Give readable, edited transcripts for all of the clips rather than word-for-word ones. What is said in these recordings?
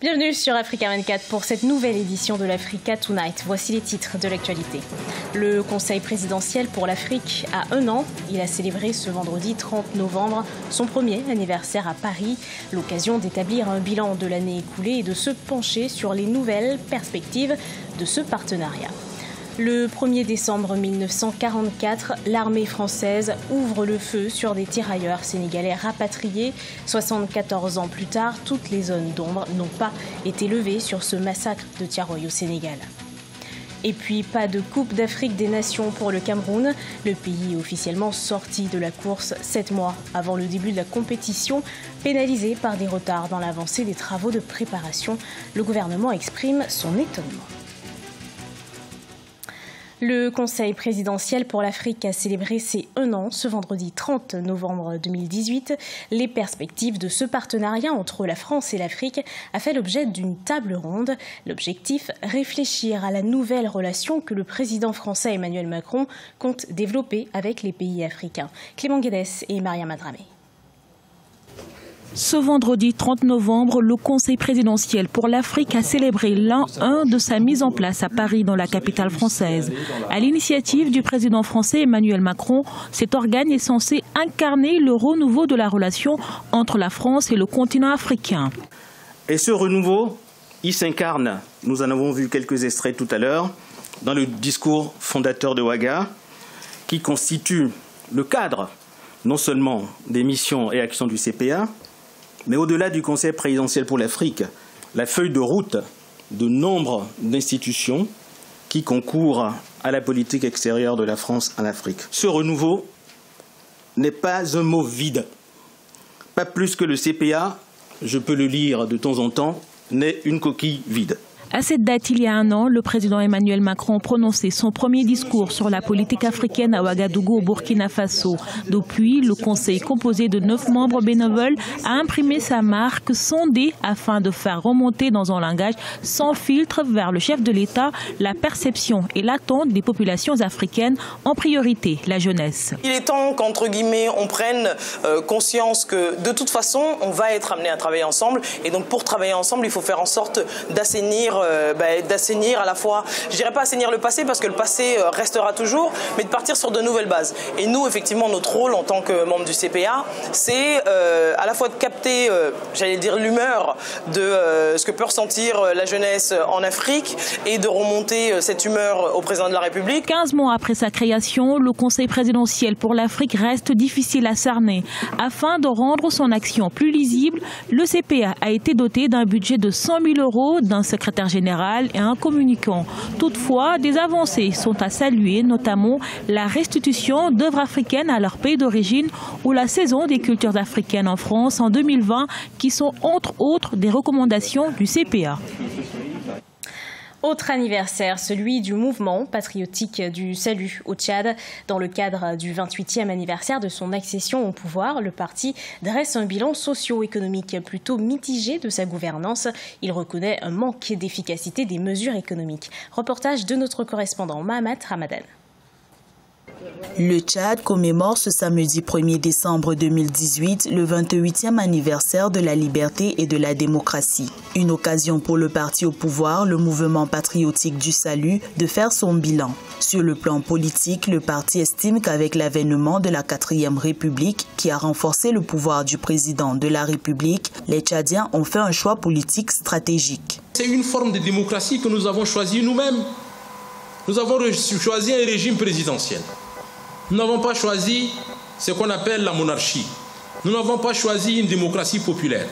Bienvenue sur Africa 24 pour cette nouvelle édition de l'Africa Tonight. Voici les titres de l'actualité. Le Conseil présidentiel pour l'Afrique a 1 an. Il a célébré ce vendredi 30 novembre son premier anniversaire à Paris. L'occasion d'établir un bilan de l'année écoulée et de se pencher sur les nouvelles perspectives de ce partenariat. Le 1er décembre 1944, l'armée française ouvre le feu sur des tirailleurs sénégalais rapatriés. 74 ans plus tard, toutes les zones d'ombre n'ont pas été levées sur ce massacre de Thiaroye au Sénégal. Et puis, pas de Coupe d'Afrique des Nations pour le Cameroun. Le pays est officiellement sorti de la course 7 mois avant le début de la compétition, pénalisé par des retards dans l'avancée des travaux de préparation. Le gouvernement exprime son étonnement. Le Conseil présidentiel pour l'Afrique a célébré ses 1 an ce vendredi 30 novembre 2018. Les perspectives de ce partenariat entre la France et l'Afrique a fait l'objet d'une table ronde. L'objectif, réfléchir à la nouvelle relation que le président français Emmanuel Macron compte développer avec les pays africains. Clément Guedes et Maria Madramé. Ce vendredi 30 novembre, le Conseil présidentiel pour l'Afrique a célébré l'an 1 de sa mise en place à Paris, dans la capitale française. À l'initiative du président français Emmanuel Macron, cet organe est censé incarner le renouveau de la relation entre la France et le continent africain. Et ce renouveau, il s'incarne, nous en avons vu quelques extraits tout à l'heure, dans le discours fondateur de Ouaga, qui constitue le cadre non seulement des missions et actions du CPA, mais au-delà du Conseil présidentiel pour l'Afrique, la feuille de route de nombre d'institutions qui concourent à la politique extérieure de la France en Afrique. Ce renouveau n'est pas un mot vide. Pas plus que le CPA, je peux le lire de temps en temps, n'est une coquille vide. À cette date, il y a 1 an, le président Emmanuel Macron prononçait son premier discours sur la politique africaine à Ouagadougou, au Burkina Faso. Depuis, le Conseil, composé de 9 membres bénévoles, a imprimé sa marque sondée afin de faire remonter dans un langage sans filtre vers le chef de l'État la perception et l'attente des populations africaines, en priorité la jeunesse. Il est temps qu'entre guillemets on prenne conscience que de toute façon on va être amené à travailler ensemble, et donc pour travailler ensemble il faut faire en sorte d'assainir à la fois, je dirais pas assainir le passé parce que le passé restera toujours, mais de partir sur de nouvelles bases. Et nous, effectivement, notre rôle en tant que membre du CPA, c'est à la fois de capter, j'allais dire, l'humeur de ce que peut ressentir la jeunesse en Afrique et de remonter cette humeur au président de la République. 15 mois après sa création, le Conseil présidentiel pour l'Afrique reste difficile à cerner. Afin de rendre son action plus lisible, le CPA a été doté d'un budget de 100 000 €, d'un secrétaire général et un communicant. Toutefois, des avancées sont à saluer, notamment la restitution d'œuvres africaines à leur pays d'origine ou la saison des cultures africaines en France en 2020, qui sont entre autres des recommandations du CPA. Autre anniversaire, celui du mouvement patriotique du salut au Tchad. Dans le cadre du 28e anniversaire de son accession au pouvoir, le parti dresse un bilan socio-économique plutôt mitigé de sa gouvernance. Il reconnaît un manque d'efficacité des mesures économiques. Reportage de notre correspondant Mahamat Ramadan. Le Tchad commémore ce samedi 1er décembre 2018 le 28e anniversaire de la liberté et de la démocratie. Une occasion pour le parti au pouvoir, le mouvement patriotique du salut, de faire son bilan. Sur le plan politique, le parti estime qu'avec l'avènement de la 4e République, qui a renforcé le pouvoir du président de la République, les Tchadiens ont fait un choix politique stratégique. C'est une forme de démocratie que nous avons choisie nous-mêmes. Nous avons choisi un régime présidentiel. Nous n'avons pas choisi ce qu'on appelle la monarchie. Nous n'avons pas choisi une démocratie populaire.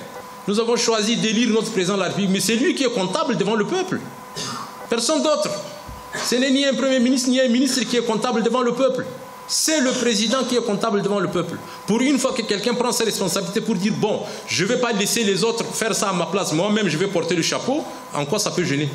Nous avons choisi d'élire notre président de la République, mais c'est lui qui est comptable devant le peuple. Personne d'autre. Ce n'est ni un premier ministre ni un ministre qui est comptable devant le peuple. C'est le président qui est comptable devant le peuple. Pour une fois que quelqu'un prend ses responsabilités pour dire « bon, je ne vais pas laisser les autres faire ça à ma place, moi-même je vais porter le chapeau », en quoi ça peut gêner ?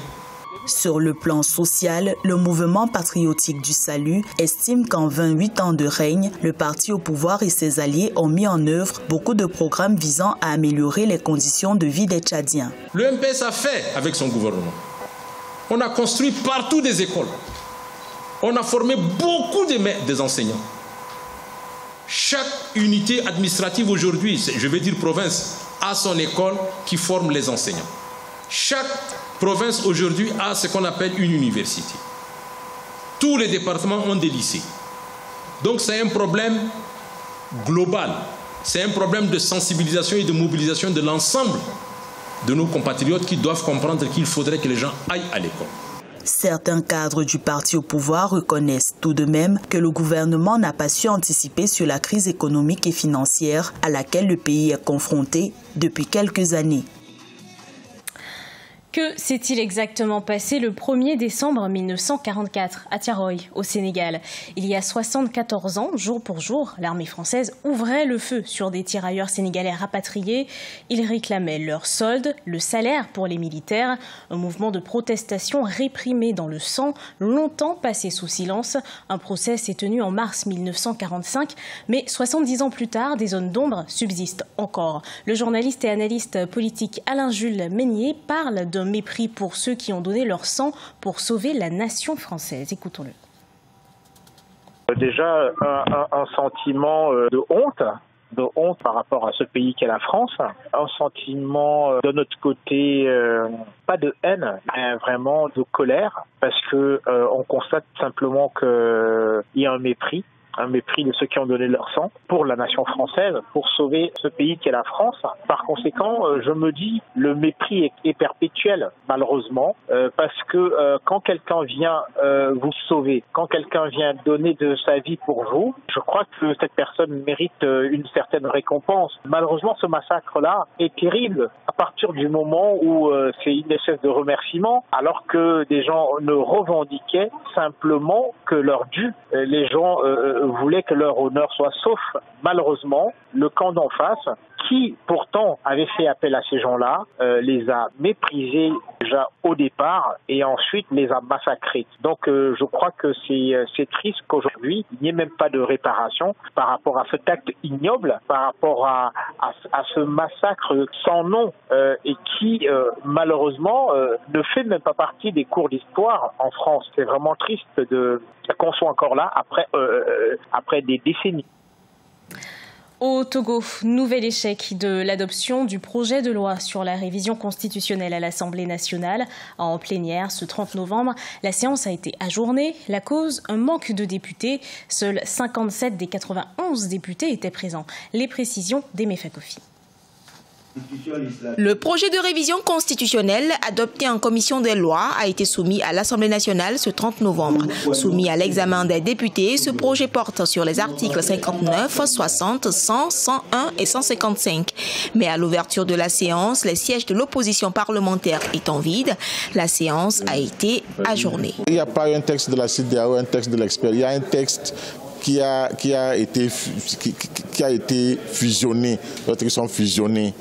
Sur le plan social, le mouvement patriotique du salut estime qu'en 28 ans de règne, le parti au pouvoir et ses alliés ont mis en œuvre beaucoup de programmes visant à améliorer les conditions de vie des Tchadiens. Le MPS a fait avec son gouvernement. On a construit partout des écoles. On a formé beaucoup des enseignants. Chaque unité administrative aujourd'hui, je vais dire province, a son école qui forme les enseignants. Chaque province aujourd'hui a ce qu'on appelle une université. Tous les départements ont des lycées. Donc c'est un problème global. C'est un problème de sensibilisation et de mobilisation de l'ensemble de nos compatriotes qui doivent comprendre qu'il faudrait que les gens aillent à l'école. Certains cadres du parti au pouvoir reconnaissent tout de même que le gouvernement n'a pas su anticiper sur la crise économique et financière à laquelle le pays est confronté depuis quelques années. Que s'est-il exactement passé le 1er décembre 1944 à Thiaroye, au Sénégal? Il y a 74 ans, jour pour jour, l'armée française ouvrait le feu sur des tirailleurs sénégalais rapatriés. Ils réclamaient leur solde, le salaire pour les militaires. Un mouvement de protestation réprimé dans le sang, longtemps passé sous silence. Un procès s'est tenu en mars 1945, mais 70 ans plus tard, des zones d'ombre subsistent encore. Le journaliste et analyste politique Alain-Jules Meignier parle d'un mépris pour ceux qui ont donné leur sang pour sauver la nation française. Écoutons-le. Déjà, un sentiment de honte par rapport à ce pays qu'est la France, un sentiment de notre côté, pas de haine, mais vraiment de colère, parce que on constate simplement qu'il y a un mépris de ceux qui ont donné leur sang pour la nation française, pour sauver ce pays qu'est la France. Par conséquent, je me dis, le mépris est perpétuel, malheureusement, parce que quand quelqu'un vient vous sauver, quand quelqu'un vient donner de sa vie pour vous, je crois que cette personne mérite une certaine récompense. Malheureusement, ce massacre-là est terrible à partir du moment où c'est une espèce de remerciement, alors que des gens ne revendiquaient simplement que leur dû. Les gens voulaient que leur honneur soit sauf. Malheureusement, le camp d'en face, qui pourtant avait fait appel à ces gens-là, les a méprisés déjà au départ et ensuite les a massacrés. Donc je crois que c'est triste qu'aujourd'hui, il n'y ait même pas de réparation par rapport à cet acte ignoble, par rapport à ce massacre sans nom et qui malheureusement ne fait même pas partie des cours d'histoire en France. C'est vraiment triste qu'on soit encore là après des décennies. Au Togo, nouvel échec de l'adoption du projet de loi sur la révision constitutionnelle à l'Assemblée nationale. En plénière, ce 30 novembre, la séance a été ajournée. La cause, un manque de députés. Seuls 57 des 91 députés étaient présents. Les précisions d'Aimé Fakofi. Le projet de révision constitutionnelle adopté en commission des lois a été soumis à l'Assemblée nationale ce 30 novembre. Soumis à l'examen des députés, ce projet porte sur les articles 59, 60, 100, 101 et 155. Mais à l'ouverture de la séance, les sièges de l'opposition parlementaire étant vides, la séance a été ajournée. Il n'y a pas un texte de la CEDEAO, un texte de l'expert, il y a un texte qui a été fusionné, d'autres qui sont fusionnés.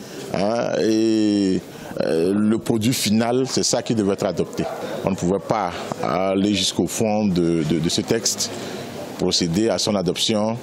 Et le produit final, c'est ça qui devait être adopté. On ne pouvait pas aller jusqu'au fond de ce texte, procéder à son adoption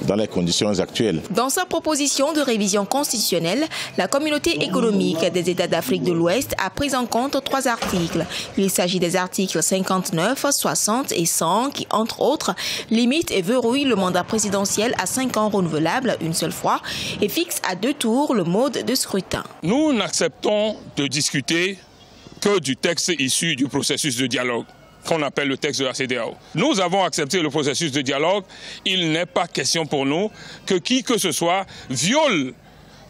dans les conditions actuelles. Dans sa proposition de révision constitutionnelle, la communauté économique des États d'Afrique de l'Ouest a pris en compte 3 articles. Il s'agit des articles 59, 60 et 100 qui, entre autres, limitent et verrouillent le mandat présidentiel à 5 ans renouvelable une seule fois et fixent à 2 tours le mode de scrutin. Nous n'acceptons de discuter que du texte issu du processus de dialogue qu'on appelle le texte de la CEDEAO. Nous avons accepté le processus de dialogue. Il n'est pas question pour nous que qui que ce soit viole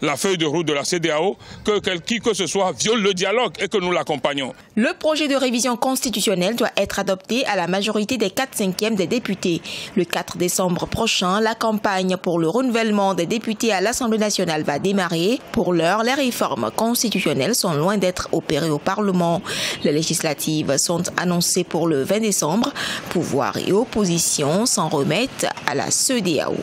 la feuille de route de la CEDEAO, que qui que ce soit viole le dialogue et que nous l'accompagnons. Le projet de révision constitutionnelle doit être adopté à la majorité des 4/5 des députés. Le 4 décembre prochain, la campagne pour le renouvellement des députés à l'Assemblée nationale va démarrer. Pour l'heure, les réformes constitutionnelles sont loin d'être opérées au Parlement. Les législatives sont annoncées pour le 20 décembre. Pouvoir et opposition s'en remettent à la CEDEAO.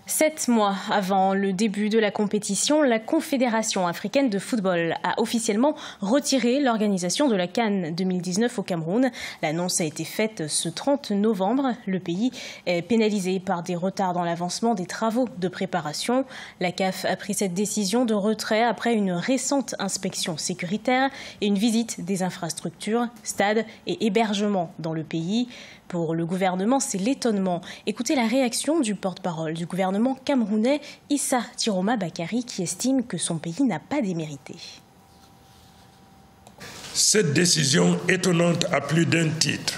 7 mois avant le début de la compétition, la Confédération africaine de football a officiellement retiré l'organisation de la CAN 2019 au Cameroun. L'annonce a été faite ce 30 novembre. Le pays est pénalisé par des retards dans l'avancement des travaux de préparation. La CAF a pris cette décision de retrait après une récente inspection sécuritaire et une visite des infrastructures, stades et hébergements dans le pays. Pour le gouvernement, c'est l'étonnement. Écoutez la réaction du porte-parole du gouvernement camerounais, Issa Tiroma Bakary, qui estime que son pays n'a pas démérité. Cette décision étonnante à plus d'un titre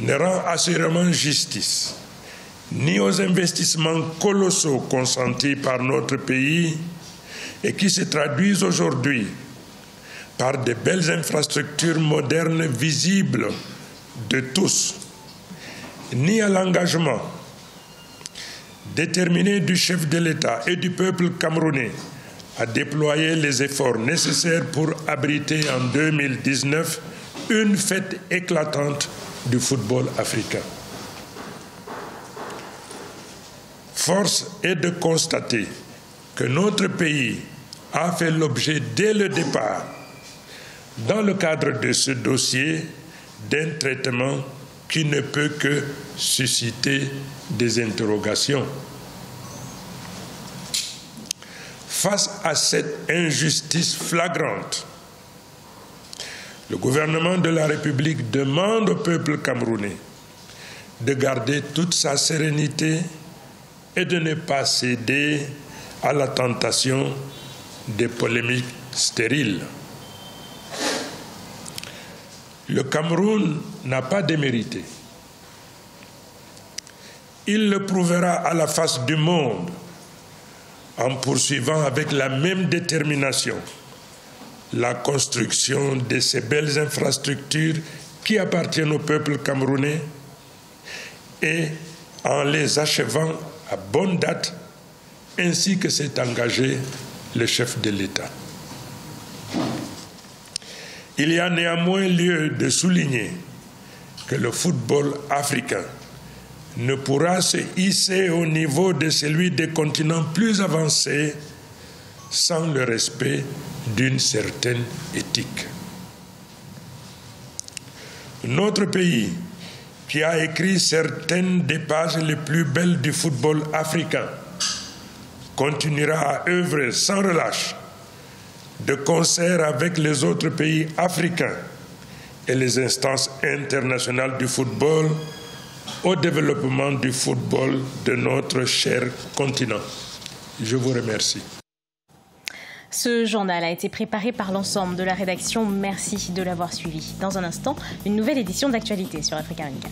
ne rend assurément justice ni aux investissements colossaux consentis par notre pays et qui se traduisent aujourd'hui par de belles infrastructures modernes visibles de tous, ni à l'engagement déterminé du chef de l'État et du peuple camerounais à déployer les efforts nécessaires pour abriter en 2019 une fête éclatante du football africain. Force est de constater que notre pays a fait l'objet dès le départ, dans le cadre de ce dossier, d'un traitement qui ne peut que susciter des interrogations. Face à cette injustice flagrante, le gouvernement de la République demande au peuple camerounais de garder toute sa sérénité et de ne pas céder à la tentation des polémiques stériles. Le Cameroun n'a pas démérité. Il le prouvera à la face du monde en poursuivant avec la même détermination la construction de ces belles infrastructures qui appartiennent au peuple camerounais et en les achevant à bonne date, ainsi que s'est engagé le chef de l'État. Il y a néanmoins lieu de souligner que le football africain ne pourra se hisser au niveau de celui des continents plus avancés sans le respect d'une certaine éthique. Notre pays, qui a écrit certaines des pages les plus belles du football africain, continuera à œuvrer sans relâche de concert avec les autres pays africains et les instances internationales du football au développement du football de notre cher continent. Je vous remercie. Ce journal a été préparé par l'ensemble de la rédaction. Merci de l'avoir suivi. Dans un instant, une nouvelle édition d'Actualité sur Africa 24.